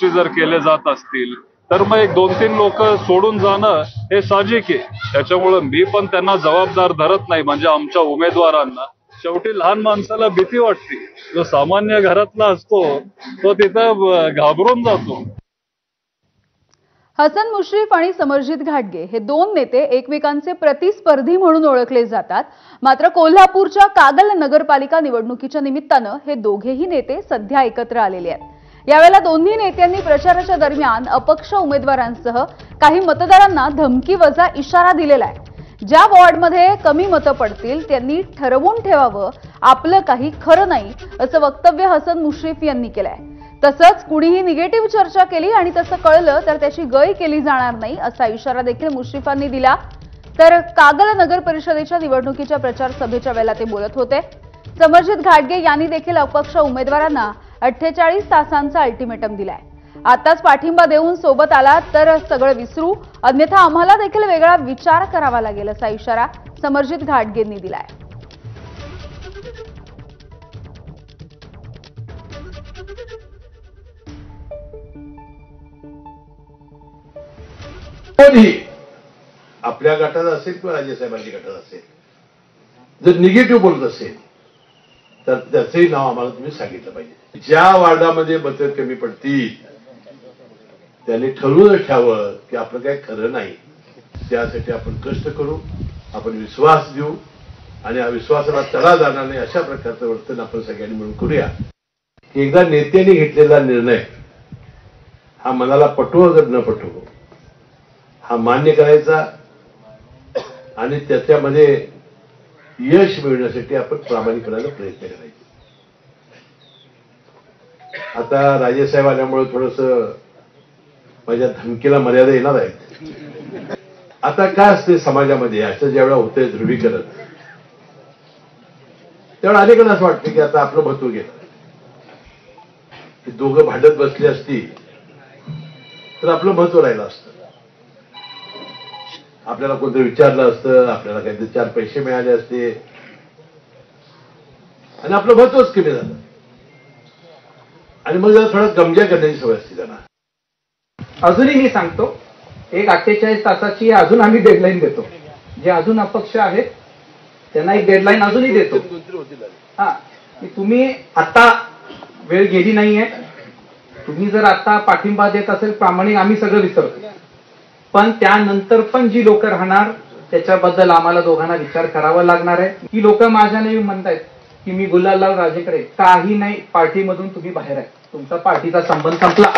गोष्टी जर केले जात असतील तर मग एक 2-3 लोक सोडून जाणं हे साहजिक आहे। त्याच्यामुळे मी पण त्यांना जबाबदार धरत नाही। म्हणजे आमच्या उमेदवारांना शेवटी लहान माणसाला भीती वाटते, जो सामान्य घरातला असतो तो तिथं घाबरून जातो। हसन मुश्रीफ आणि समरजित घाटगे हे दोन नेते एकमेकांचे प्रतिस्पर्धी म्हणून ओळखले जातात। मात्र कोल्हापूरच्या कागल नगरपालिका निवडणुकीच्या निमित्तानं हे दोघेही नेते सध्या एकत्र आलेले आहेत। यावेळेला दोन्ही नेत्यांनी प्रचाराच्या दरम्यान अपक्ष उमेदवारांसह काही मतदारांना धमकीवजा इशारा दिलेला आहे। ज्या वॉर्डमध्ये कमी मतं पडतील त्यांनी ठरवून ठेवावं, आपलं काही खरं नाही असं वक्तव्य हसन मुश्रीफ यांनी केलंय। तसंच कुणीही निगेटिव्ह चर्चा केली आणि तसं कळलं तर त्याची गय केली जाणार नाही असा इशारा देखील मुश्रीफांनी दिला। तर कागल नगर परिषदेच्या निवडणुकीच्या प्रचार सभेच्या वेळेला ते बोलत होते। समरजित घाटगे यांनी देखील अपक्ष उमेदवारांना 48 तासांचा अल्टिमेटम दिलाय। आताच पाठिंबा देऊन सोबत आलात तर सगळं विसरू, अन्यथा आम्हाला देखील वेगळा विचार करावा लागेल असा इशारा समरजित घाटगेंनी दिलाय। आपल्या गटात असेल किंवा राजेसाहेबांच्या गटात असेल, जर निगेटिव्ह बोलत असेल तर त्याचंही नाव आम्हाला तुम्ही सांगितलं पाहिजे। ज्या वार्डामध्ये मतं कमी पडतील त्यांनी ठरवून ठेवावं की आपलं काही खरं नाही। त्यासाठी आपण कष्ट करू, आपण विश्वास देऊ आणि या विश्वासाला तडा जाणार नाही अशा प्रकारचं वर्तन आपण सगळ्यांनी मिळून करूया। एकदा नेत्यांनी घेतलेला निर्णय हा मनाला पटवो अगर न पटवो हा मान्य करायचा आणि त्याच्यामध्ये यश मिळवण्यासाठी आपण प्रामाणिकपणाने प्रयत्न करायचे। आता राजेसाहेब आल्यामुळे थोडंसं माझ्या धमकीला मर्यादा येणार आहेत। आता काय असते समाजामध्ये असं ज्यावेळेला होतंय ध्रुवीकरण, त्यावेळेला अनेकांना असं वाटतं की आता आपलं महत्व गेलं, की दोघं भांडत बसले असतील तर आपलं महत्व राहिलं असतं। आपल्याला कोणतं विचारलं असतं, आपल्याला काहीतरी 4 पैसे मिळाले असते आणि आपलं महत्वच कमी झालं आणि मग जरा थोडा गमजा करण्याची सवय असते त्यांना। अजूनही मी सांगतो, एक 48 तासाची अजून आम्ही डेडलाईन देतो। जे अजून अपक्ष आहेत त्यांना एक डेडलाईन अजूनही देतो। हा, तुम्ही आता वेळ गेली नाहीये, तुम्ही जर आता पाठिंबा देत असेल प्रामाणिक, आम्ही सगळं विसरतो, पण त्यानंतर पण जी लोक राहणार त्याच्याबद्दल आम्हाला दोघांना विचार करावा लागणार आहे। ही लोक माझ्या नाही म्हणतायत की मी गुलालराव राजेकडे, काही नाही, पार्टीमधून तुम्ही बाहेर आहे, तुमचा पार्टीचा संबंध संपला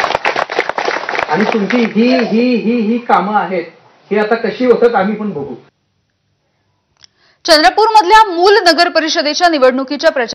आणि तुमची ही ही ही ही कामं आहेत ही आता कशी होतात आम्ही पण बघू। चंद्रपूरमधल्या मूल नगर परिषदेच्या निवडणुकीच्या